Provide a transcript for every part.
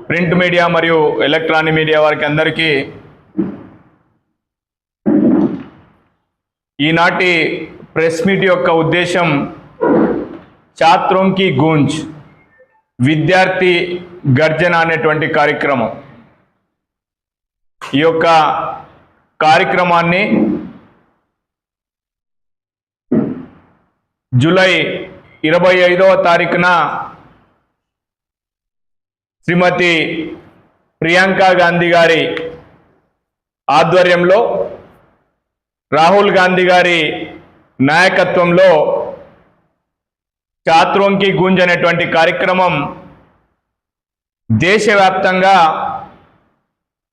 Print media మరియు electronic media వారికి అందరికీ ఈనాటి ప్రెస్ మీట్ యొక్క ఉద్దేశం ఛాత్రోं की गूंज విద్యార్థి గర్జన అనేటువంటి కార్యక్రమం। ఈ యొక్క కార్యక్రమాన్ని జూలై 25వ తారీఖున శ్రీమతి ప్రియాంకా గాంధీ గారి ఆధ్వర్యంలో రాహుల్ గాంధీ గారి నాయకత్వంలో ఛాత్రోं की गूंज అనేటువంటి కార్యక్రమం దేశవ్యాప్తంగా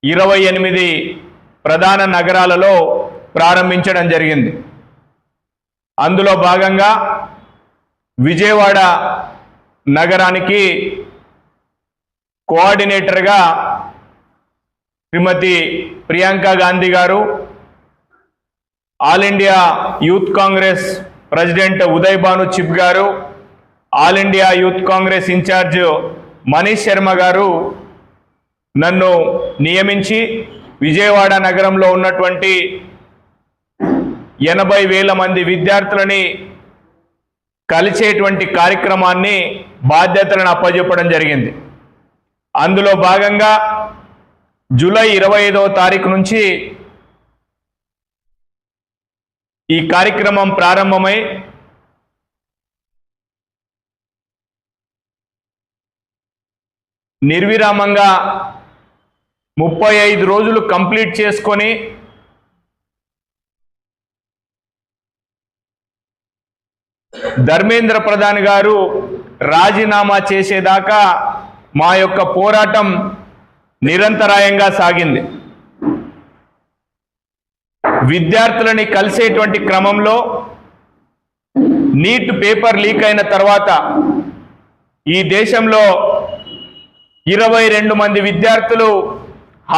28 ప్రధాన నగరాలలో ప్రారంభించడం జరిగింది। అందులో భాగంగా విజయవాడ నగరానికి కోఆర్డినేటర్గా శ్రీమతి Priyanka Gandhi garu, all India youth Congress president Uday Bhanu Chib garu, all India youth Congress incharge Manish Sharma garu నన్ను నియమించి విజయవాడ నగరంలో ఉన్నటువంటి 80,000 మంది విద్యార్థులని కలిసేటువంటి కార్యక్రమాన్ని బాధ్యతలను అప్పజెప్పడం జరిగింది। అందులో భాగంగా జూలై 25వ తారీఖు నుంచి ఈ కార్యక్రమం ప్రారంభమై నిర్విరామంగా 35 రోజులు కంప్లీట్ చేసుకొని ధర్మేంద్ర ప్రధాన్ గారు రాజీనామా చేసేదాకా మా యొక్క పోరాటం నిరంతరాయంగా సాగింది। విద్యార్థులని కలిసేటువంటి క్రమంలో నీట్ పేపర్ లీక్ అయిన తర్వాత ఈ దేశంలో 22 మంది విద్యార్థులు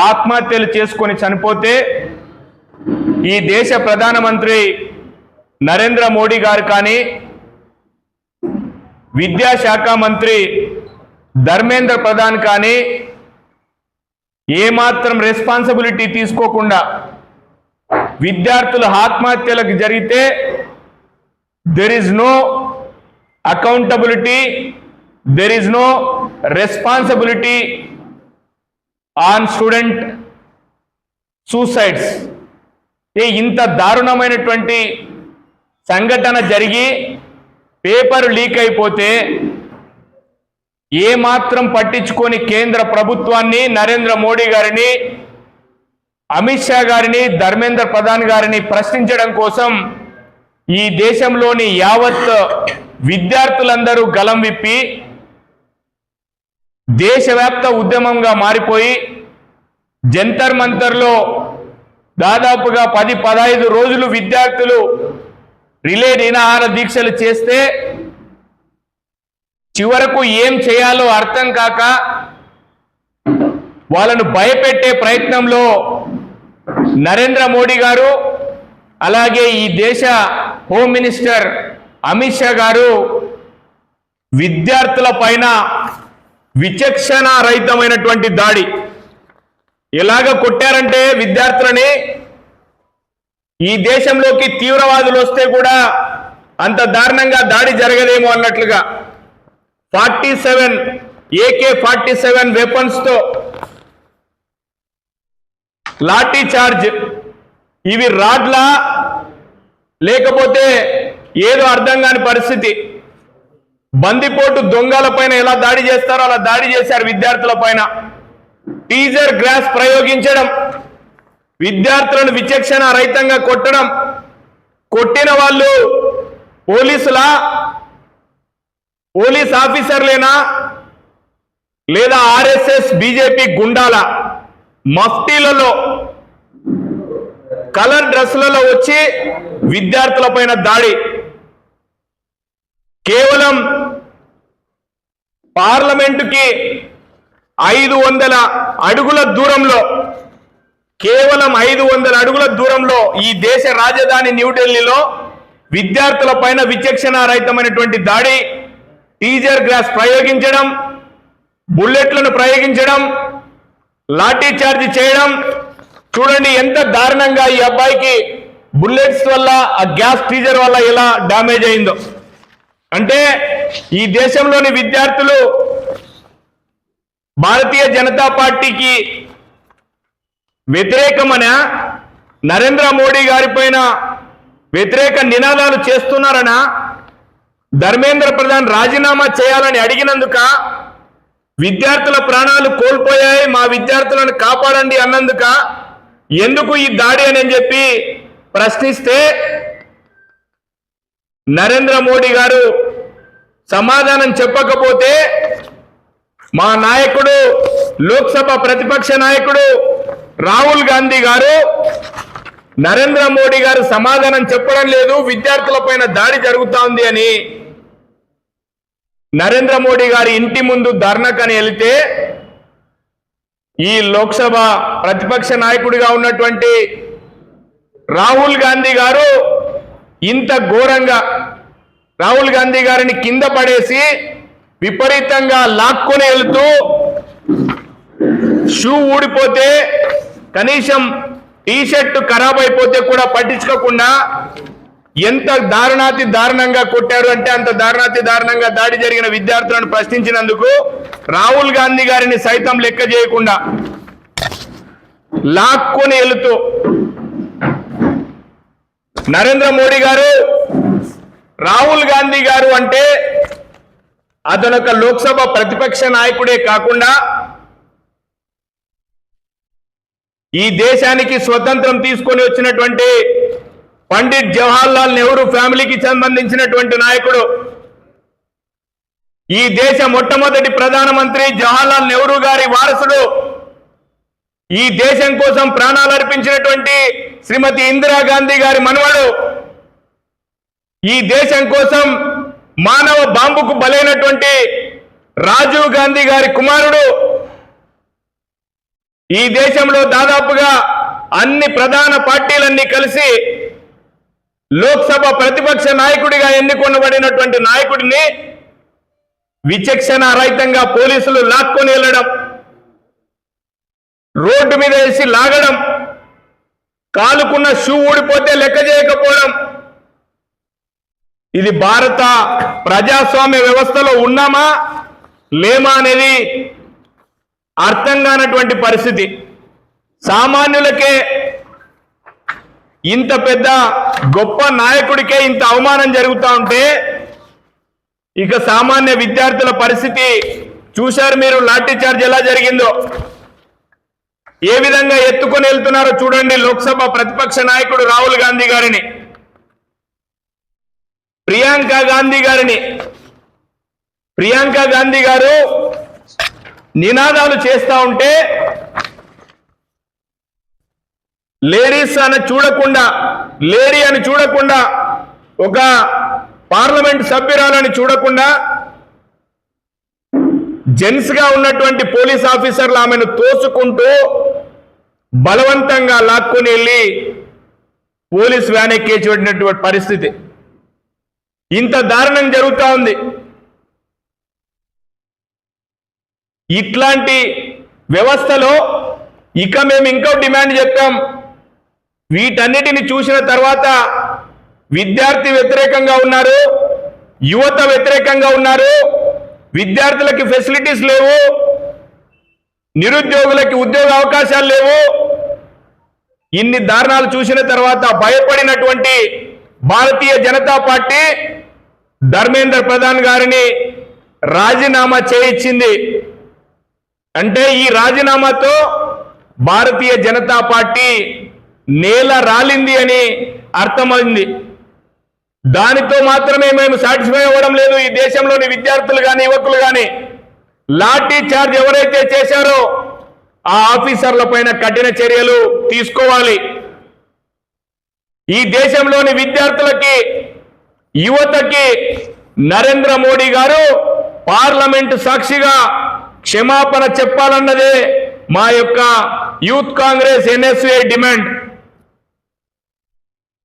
ఆత్మహత్యలు చేసుకొని చనిపోతే ఈ దేశ ప్రధానమంత్రి నరేంద్ర మోడీ గారు కానీ విద్యాశాఖ మంత్రి ధర్మేంద్ర ప్రధాన్ కానీ ఏమాత్రం రెస్పాన్సిబిలిటీ తీసుకోకుండా విద్యార్థుల ఆత్మహత్యలకు జరిగితే there is no accountability, there is no responsibility on student suicides। ఇంత దారుణమైనటువంటి సంఘటన జరిగి పేపర్ లీక్ అయిపోతే ఏమాత్రం పట్టించుకొని కేంద్ర ప్రభుత్వాన్ని, నరేంద్ర మోడీ గారిని, అమిత్ షా గారిని, ధర్మేంద్ర ప్రధాన్ గారిని ప్రశ్నించడం కోసం ఈ దేశంలోని యావత్ విద్యార్థులందరూ గలం విప్పి దేశవ్యాప్త ఉద్యమంగా మారిపోయి జంతర్ మంతర్లో దాదాపుగా 10-15 రోజులు విద్యార్థులు రిలే నిరాహార దీక్షలు చేస్తే చివరకు ఏం చేయాలో అర్థం కాక వాళ్ళను భయపెట్టే ప్రయత్నంలో నరేంద్ర మోడీ గారు, అలాగే ఈ దేశ హోమ్ మినిస్టర్ అమిత్ షా గారు విద్యార్థుల పైన విచక్షణ రహితమైనటువంటి దాడి ఎలాగ కొట్టారంటే విద్యార్థులని ఈ దేశంలోకి తీవ్రవాదులు వస్తే కూడా అంత దారుణంగా దాడి జరగదేమో అన్నట్లుగా 47 AK-47 వెపన్స్ తో లాఠీ చార్జ్, ఇవి రాడ్లా లేకపోతే ఏదో అర్థం కాని పరిస్థితి। బందిపోటు దొంగల పైన ఎలా దాడి చేస్తారో అలా దాడి చేశారు విద్యార్థుల పైన। టీజర్ గ్యాస్ ప్రయోగించడం, విద్యార్థులను విచక్షణ రహితంగా కొట్టడం, కొట్టిన వాళ్ళు పోలీస్ ఆఫీసర్లేనా లేదా ఆర్ఎస్ఎస్ బీజేపీ గుండాల మఫ్టీలలో కలర్ డ్రెస్లలో వచ్చి విద్యార్థుల పైన దాడి। కేవలం పార్లమెంటుకి 500 అడుగుల దూరంలో, కేవలం 500 అడుగుల దూరంలో ఈ దేశ రాజధాని న్యూఢిల్లీలో విద్యార్థుల పైన విచక్షణ రహితమైనటువంటి దాడి, టీజర్ గ్యాస్ ప్రయోగించడం, బుల్లెట్లను ప్రయోగించడం, లాఠీ చార్జ్ చేయడం. చూడండి ఎంత దారుణంగా ఈ అబ్బాయికి బుల్లెట్స్ వల్ల, ఆ గ్యాస్ టీజర్ వల్ల ఎలా డ్యామేజ్ అయిందో. అంటే ఈ దేశంలోని విద్యార్థులు భారతీయ జనతా పార్టీకి వ్యతిరేకమనా, నరేంద్ర మోడీ గారి పైన వ్యతిరేక నినాదాలు చేస్తున్నారనా, ధర్మేంద్ర ప్రధాన్ రాజీనామా చేయాలని అడిగినందుక, విద్యార్థుల ప్రాణాలు కోల్పోయాయి, మా విద్యార్థులను కాపాడండి అన్నందుక ఎందుకు ఈ దాడి అని చెప్పి ప్రశ్నిస్తే నరేంద్ర మోడీ గారు సమాధానం చెప్పకపోతే మా నాయకుడు, లోక్సభ ప్రతిపక్ష నాయకుడు రాహుల్ గాంధీ గారు, నరేంద్ర మోడీ గారు సమాధానం చెప్పడం లేదు, విద్యార్థులపైన దాడి జరుగుతా ఉంది అని నరేంద్ర మోడీ గారి ఇంటి ముందు ధర్నాకని వెళితే, ఈ లోక్సభ ప్రతిపక్ష నాయకుడిగా ఉన్నటువంటి రాహుల్ గాంధీ గారు ఇంత ఘోరంగా రాహుల్ గాంధీ గారిని కింద పడేసి విపరీతంగా లాక్కొని వెళుతూ, షూ ఊడిపోతే, కనీసం టీషర్ట్ ఖరాబ్ అయిపోతే కూడా పట్టించుకోకుండా ఎంత దారుణాతి దారుణంగా కొట్టారు అంటే అంత దారుణాతి దారుణంగా దాడి జరిగిన విద్యార్థులను ప్రశ్నించినందుకు రాహుల్ గాంధీ గారిని సైతం లెక్క చేయకుండా లాక్కొని వెళుతూ నరేంద్ర మోడీ గారు, రాహుల్ గాంధీ గారు అంటే అతనొక లోక్సభ ప్రతిపక్ష నాయకుడే కాకుండా ఈ దేశానికి స్వతంత్రం తీసుకొని వచ్చినటువంటి పండిట్ జవహర్లాల్ నెహ్రూ ఫ్యామిలీకి సంబంధించినటువంటి నాయకుడు, ఈ దేశ మొట్టమొదటి ప్రధానమంత్రి జవహర్లాల్ నెహ్రూ గారి వారసుడు, ఈ దేశం కోసం ప్రాణాలు అర్పించినటువంటి శ్రీమతి ఇందిరాగాంధీ గారి మనవడు, ఈ దేశం కోసం మానవ బాంబుకు బలైనటువంటి రాజీవ్ గాంధీ గారి కుమారుడు, ఈ దేశంలో దాదాపుగా అన్ని ప్రధాన పార్టీలన్నీ కలిసి లోక్సభ ప్రతిపక్ష నాయకుడిగా ఎన్నుకొనబడినటువంటి నాయకుడిని విచక్షణ రహితంగా పోలీసులు లాక్కొని వెళ్ళడం, రోడ్డు మీద వేసి లాగడం, కాలుకున్న షూ ఊడిపోతే లెక్క చేయకపోవడం. ఇది భారత ప్రజాస్వామ్య వ్యవస్థలో ఉన్నామా లేమా అనేది అర్థం కానటువంటి పరిస్థితి. సామాన్యులకే, ఇంత పెద్ద గొప్ప నాయకుడికే ఇంత అవమానం జరుగుతూ ఉంటే ఇక సామాన్య విద్యార్థుల పరిస్థితి చూశారు మీరు. లాఠీ చార్జ్ ఎలా జరిగిందో, ఏ విధంగా ఎత్తుకొని వెళ్తున్నారో చూడండి. లోక్సభ ప్రతిపక్ష నాయకుడు రాహుల్ గాంధీ గారిని, ప్రియాంక గాంధీ గారు నినాదాలు చేస్తా ఉంటే లేడీ అని చూడకుండా, ఒక పార్లమెంట్ సభ్యురాలని చూడకుండా జెంట్స్ గా ఉన్నటువంటి పోలీస్ ఆఫీసర్లు ఆమెను తోసుకుంటూ బలవంతంగా లాక్కొని వెళ్ళి పోలీస్ వ్యాన్ ఎక్కించేటువంటి పరిస్థితి. ఇంత దారుణం జరుగుతూ ఉంది. ఇట్లాంటి వ్యవస్థలో ఇక మేము ఇంకో డిమాండ్ చెప్పాం. వీటన్నిటిని చూసిన తర్వాత విద్యార్థి వ్యతిరేకంగా ఉన్నారు, యువత వ్యతిరేకంగా ఉన్నారు, విద్యార్థులకి ఫెసిలిటీస్ లేవు, నిరుద్యోగులకి ఉద్యోగ అవకాశాలు లేవు. ఇన్ని దారుణాలు చూసిన తర్వాత భయపడినటువంటి భారతీయ జనతా పార్టీ ధర్మేంద్ర ప్రధాన్ గారిని రాజీనామా చేయించింది. అంటే ఈ రాజీనామాతో భారతీయ జనతా పార్టీ నేల రాలింది అని అర్థమైంది. దానితో మాత్రమే మేము సాటిస్ఫై అవ్వడం లేదు. ఈ దేశంలోని విద్యార్థులు కానీ యువకులు కానీ లాఠీ చార్జ్ ఎవరైతే చేశారో ఆ ఆఫీసర్ల పైన కఠిన చర్యలు తీసుకోవాలి. ఈ దేశంలోని విద్యార్థులకి, యువతకి నరేంద్ర మోడీ గారు పార్లమెంటు సాక్షిగా క్షమాపణ చెప్పాలన్నదే మా యొక్క యూత్ కాంగ్రెస్ ఎన్ఎస్ఏ డిమాండ్.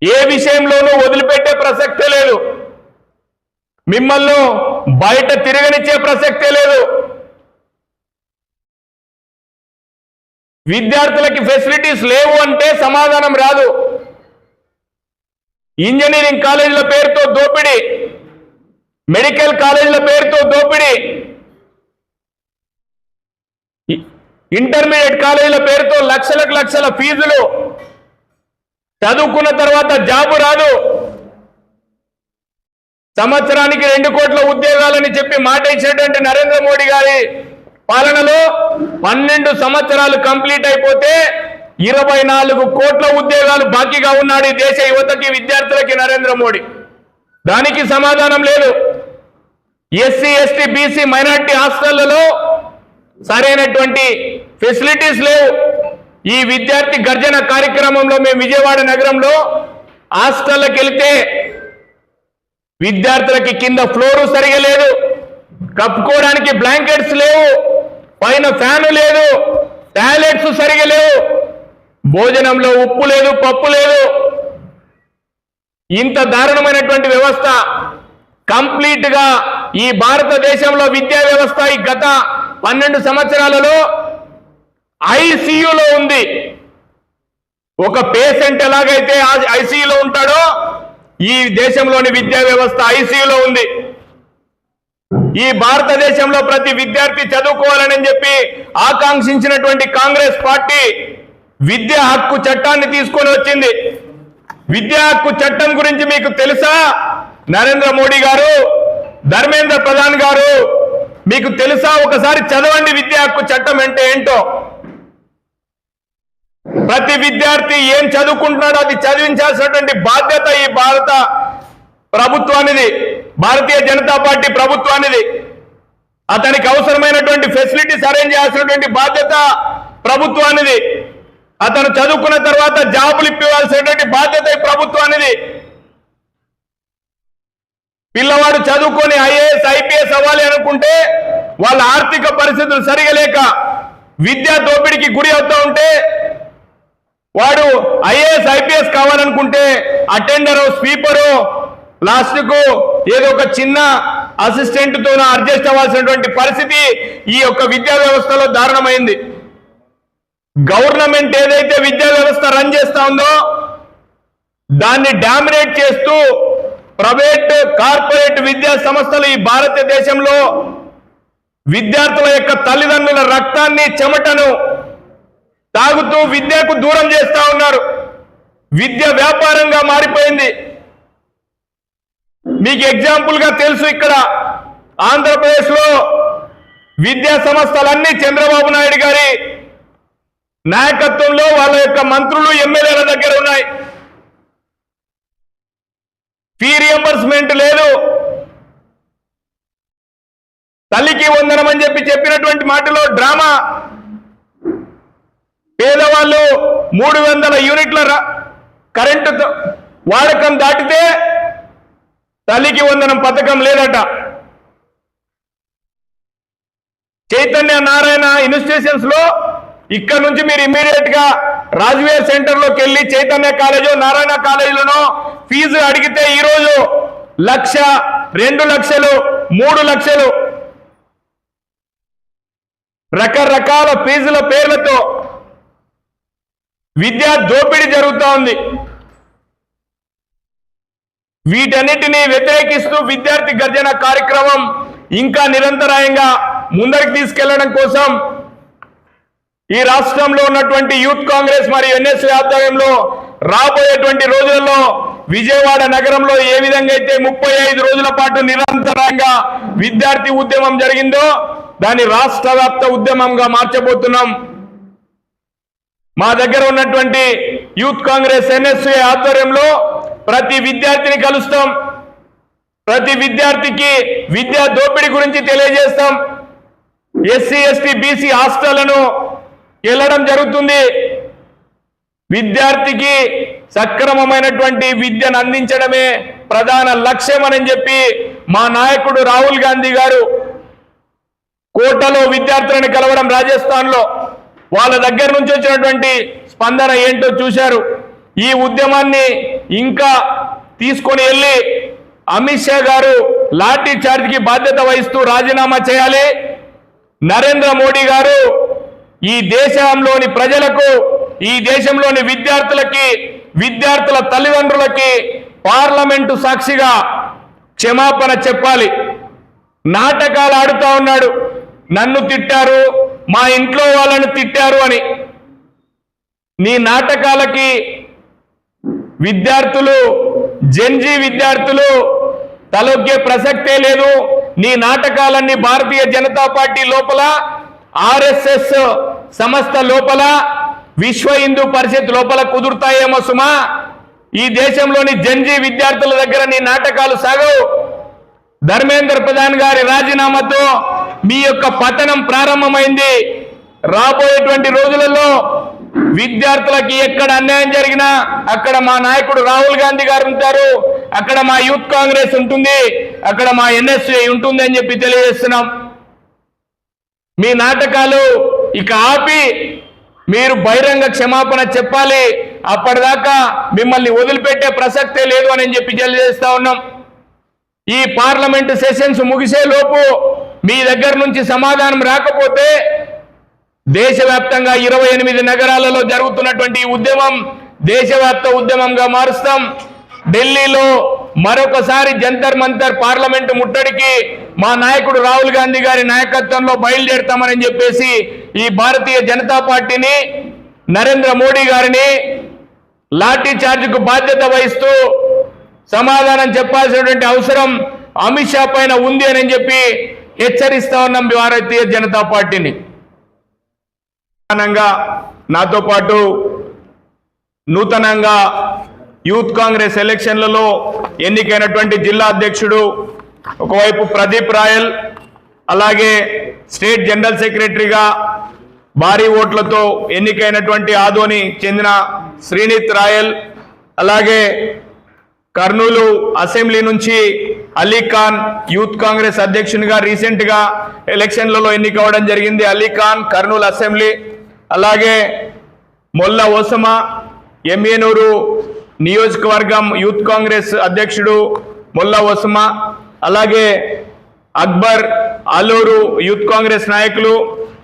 ఏ విషయంలోనూ వదిలిపెట్టే ప్రసక్తే లేదు, మిమ్మల్ని బయట తిరగనిచ్చే ప్రసక్తే లేదు. విద్యార్థులకి ఫెసిలిటీస్ లేవు అంటే సమాధానం రాదు. ఇంజనీరింగ్ కాలేజీల పేరుతో దోపిడీ, మెడికల్ కాలేజీల పేరుతో దోపిడీ, ఇంటర్మీడియట్ కాలేజీల పేరుతో లక్షలకు లక్షల ఫీజులు, చదువుకున్న తర్వాత జాబు రాదు, సంవత్సరానికి 2 కోట్ల ఉద్యోగాలని చెప్పి మాట ఇచ్చినటువంటి నరేంద్ర మోడీ గారి పాలనలో 12 సంవత్సరాలు కంప్లీట్ అయిపోతే 24 కోట్ల ఉద్యోగాలు బాకీగా ఉన్నాడు ఈ దేశ యువతకి, విద్యార్థులకి నరేంద్ర మోడీ. దానికి సమాధానం లేదు. ఎస్సీ ఎస్టీ బీసీ మైనారిటీ హాస్టళ్లలో సరైనటువంటి ఫెసిలిటీస్ లేవు. ఈ విద్యార్థి గర్జన కార్యక్రమంలో మేము విజయవాడ నగరంలో హాస్టళ్ళకి వెళ్తే విద్యార్థులకి కింద ఫ్లోరు సరిగా లేదు, కప్పుకోవడానికి బ్లాంకెట్స్ లేవు, పైన ఫ్యాను లేదు, టాయిలెట్స్ సరిగా లేవు, భోజనంలో ఉప్పు లేదు, పప్పు లేదు. ఇంత దారుణమైనటువంటి వ్యవస్థ కంప్లీట్ గా ఈ భారతదేశంలో విద్యా వ్యవస్థ ఈ గత 12 సంవత్సరాలలో ఐసీయూలో ఉంది. ఒక పేషెంట్ ఎలాగైతే ఐసీయూలో ఉంటాడో ఈ దేశంలోని విద్యా వ్యవస్థ ఐసీయూలో ఉంది. ఈ భారతదేశంలో ప్రతి విద్యార్థి చదువుకోవాలని చెప్పి ఆకాంక్షించినటువంటి కాంగ్రెస్ పార్టీ విద్యా హక్కు చట్టాన్ని తీసుకొని వచ్చింది. విద్యా హక్కు చట్టం గురించి మీకు తెలుసా? నరేంద్ర మోడీ గారు, ధర్మేంద్ర ప్రధాన్ గారు, మీకు తెలుసా? ఒకసారి చదవండి విద్యా హక్కు చట్టం అంటే ఏంటో. ప్రతి విద్యార్థి ఏం చదువుకుంటున్నాడో అది చదివించాల్సినటువంటి బాధ్యత ఈ భారత ప్రభుత్వానిది, భారతీయ జనతా పార్టీ ప్రభుత్వానిది. అతనికి అవసరమైనటువంటి ఫెసిలిటీస్ అరేంజ్ చేయాల్సినటువంటి బాధ్యత ప్రభుత్వానిది. అతను చదువుకున్న తర్వాత జాబులు ఇప్పివ్వాల్సినటువంటి బాధ్యత ఈ ప్రభుత్వానిది. పిల్లవాడు చదువుకొని ఐఏఎస్ ఐపీఎస్ అవ్వాలి అనుకుంటే వాళ్ళ ఆర్థిక పరిస్థితులు సరిగా లేక విద్యా దోపిడీకి గురి అవుతూ ఉంటే, వాడు ఐఏఎస్ ఐపీఎస్ కావాలనుకుంటే అటెండరు, స్వీపరు, లాస్ట్ కు ఏదో ఒక చిన్న అసిస్టెంట్ తో అడ్జస్ట్ అవ్వాల్సినటువంటి పరిస్థితి ఈ యొక్క విద్యా వ్యవస్థలో దారుణమైంది. గవర్నమెంట్ ఏదైతే విద్యా వ్యవస్థ రన్ చేస్తా ఉందో దాన్ని డామినేట్ చేస్తూ ప్రైవేట్ కార్పొరేట్ విద్యా సంస్థలు ఈ భారతదేశంలో విద్యార్థుల యొక్క తల్లిదండ్రుల రక్తాన్ని చెమటను తాగుతూ విద్యకు దూరం చేస్తా ఉన్నారు. విద్య వ్యాపారంగా మారిపోయింది. మీకు ఎగ్జాంపుల్ గా తెలుసు, ఇక్కడ ఆంధ్రప్రదేశ్ లో విద్యా సంస్థలన్నీ చంద్రబాబు నాయుడు గారి నాయకత్వంలో వాళ్ళ యొక్క మంత్రులు ఎమ్మెల్యేల దగ్గర ఉన్నాయి. ఫీ రియంబర్స్మెంట్ లేదు. తల్లికి వందనం అని చెప్పినటువంటి మాటలో డ్రామా. పేదవాళ్ళు 300 యూనిట్ల కరెంటు వాడకం దాటితే తల్లికి వందనం పథకం లేదట. చైతన్య నారాయణ ఇన్స్టిట్యూషన్స్ లో ఇక్కడ నుంచి మీరు ఇమ్మీడియట్ గా రాజవీయ సెంటర్ లోకి వెళ్ళి చైతన్య కాలేజు, నారాయణ కాలేజీలోనో ఫీజు అడిగితే ఈరోజు 1,00,000, 2 లక్షలు, 3 లక్షలు రకరకాల ఫీజుల పేర్లతో విద్యా దోపిడీ జరుగుతూ ఉంది. వీటన్నిటినీ వ్యతిరేకిస్తూ విద్యార్థి గర్జన కార్యక్రమం ఇంకా నిరంతరాయంగా ముందరికి తీసుకెళ్లడం కోసం ఈ రాష్ట్రంలో ఉన్నటువంటి యూత్ కాంగ్రెస్ మరియు ఎన్ఎస్యూ ఆధ్వర్యంలో రాబోయేటువంటి రోజుల్లో విజయవాడ నగరంలో ఏ విధంగా అయితే 35 రోజుల పాటు నిరంతరంగా విద్యార్థి ఉద్యమం జరిగిందో దాన్ని రాష్ట్ర వ్యాప్త ఉద్యమంగా మార్చబోతున్నాం. మా దగ్గర ఉన్నటువంటి యూత్ కాంగ్రెస్ ఎన్ఎస్యూ ఆధ్వర్యంలో ప్రతి విద్యార్థిని కలుస్తాం. ప్రతి విద్యార్థికి విద్యా దోపిడీ గురించి తెలియజేస్తాం. ఎస్సీ ఎస్టీ బీసీ హాస్టళ్లను వెళ్ళడం జరుగుతుంది. విద్యార్థికి సక్రమమైనటువంటి విద్యను అందించడమే ప్రధాన లక్ష్యం అని చెప్పి మా నాయకుడు రాహుల్ గాంధీ గారు కోటలో విద్యార్థులను కలవడం, రాజస్థాన్ లో వాళ్ళ దగ్గర నుంచి వచ్చినటువంటి స్పందన ఏంటో చూశారు. ఈ ఉద్యమాన్ని ఇంకా తీసుకొని వెళ్ళి అమిత్ షా గారు లాఠీ చార్జ్ కి బాధ్యత వహిస్తూ రాజీనామా చేయాలి. నరేంద్ర మోడీ గారు ఈ దేశంలోని ప్రజలకు, ఈ దేశంలోని విద్యార్థులకి, విద్యార్థుల తల్లిదండ్రులకి పార్లమెంటు సాక్షిగా క్షమాపణ చెప్పాలి. నాటకాలు ఆడుతూ ఉన్నాడు. నన్ను తిట్టారు, మా ఇంట్లో వాళ్ళని తిట్టారు అని. నీ నాటకాలకి విద్యార్థులు, జెన్జీ విద్యార్థులు తలొగ్గే ప్రసక్తే లేదు. నీ నాటకాలన్నీ భారతీయ జనతా పార్టీ లోపల, ఆర్ఎస్ఎస్ సంస్థ లోపల, విశ్వ హిందూ పరిషత్ లోపల కుదురుతాయేమో సుమా. ఈ దేశంలోని జెన్జీ విద్యార్థుల దగ్గర నీ నాటకాలు సాగవు. ధర్మేంద్ర ప్రధాన్ గారి రాజీనామాతో మీ యొక్క పతనం ప్రారంభమైంది. రాబోయేటువంటి రోజులలో విద్యార్థులకి ఎక్కడ అన్యాయం జరిగినా అక్కడ మా నాయకుడు రాహుల్ గాంధీ గారు ఉంటారు, అక్కడ మా యూత్ కాంగ్రెస్ ఉంటుంది, అక్కడ మా ఎన్ఎస్ఏ ఉంటుంది అని చెప్పి తెలియజేస్తున్నాం. మీ నాటకాలు ఇక ఆపి మీరు బహిరంగ క్షమాపణ చెప్పాలి. అప్పటిదాకా మిమ్మల్ని వదిలిపెట్టే ప్రసక్తే లేదు అని చెప్పి తెలియజేస్తా ఉన్నాం. ఈ పార్లమెంటు సెషన్స్ ముగిసే లోపు మీ దగ్గర నుంచి సమాధానం రాకపోతే దేశవ్యాప్తంగా 28 నగరాలలో జరుగుతున్నటువంటి ఉద్యమం దేశవ్యాప్త ఉద్యమంగా మారుస్తాం. ఢిల్లీలో మరొకసారి జంతర్ మంతర్ పార్లమెంటు ముట్టడికి మా నాయకుడు రాహుల్ గాంధీ గారి నాయకత్వంలో బయలుదేరుతామని చెప్పేసి ఈ భారతీయ జనతా పార్టీని, నరేంద్ర మోడీ గారిని లాఠీ చార్జ్కు బాధ్యత వహిస్తూ సమాధానం చెప్పాల్సినటువంటి అవసరం అమిత్ షా పైన ఉంది అని చెప్పి హెచ్చరిస్తా ఉన్నాం భారతీయ జనతా పార్టీని. నాతో పాటు నూతనంగా యూత్ కాంగ్రెస్ ఎలక్షన్లలో ఎన్నికైనటువంటి జిల్లా అధ్యక్షుడు ఒకవైపు ప్రదీప్ రాయల్, అలాగే స్టేట్ జనరల్ సెక్రటరీగా భారీ ఓట్లతో ఎన్నికైనటువంటి ఆదోని చెందిన శ్రీనిత్ రాయల్, అలాగే కర్నూలు అసెంబ్లీ నుంచి అలీఖాన్ యూత్ కాంగ్రెస్ అధ్యక్షునిగా రీసెంట్గా ఎలక్షన్లలో ఎన్నికవడం జరిగింది. అలీఖాన్ కర్నూలు అసెంబ్లీ, అలాగే మొల్లా ఓసమా ఎమ్మెనూరు నియోజకవర్గం యూత్ కాంగ్రెస్ అధ్యక్షుడు మొల్లా ఓసమా, అలాగే అక్బర్ ఆలూరు యూత్ కాంగ్రెస్ నాయకులు,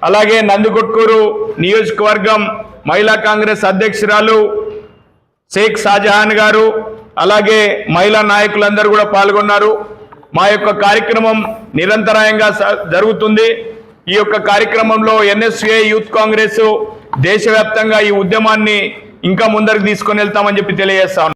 అలాగే నందికొట్కూరు నియోజకవర్గం మహిళా కాంగ్రెస్ అధ్యక్షురాలు షేక్ షాజహాన్ గారు, అలాగే మహిళా నాయకులందరూ కూడా పాల్గొన్నారు. మా యొక్క కార్యక్రమం నిరంతరాయంగా జరుగుతుంది. ఈ యొక్క కార్యక్రమంలో ఎన్ఎస్ఏ యూత్ కాంగ్రెస్ దేశవ్యాప్తంగా ఈ ఉద్యమాన్ని ఇంకా ముందరికి తీసుకొని వెళ్తామని చెప్పి తెలియజేస్తాను.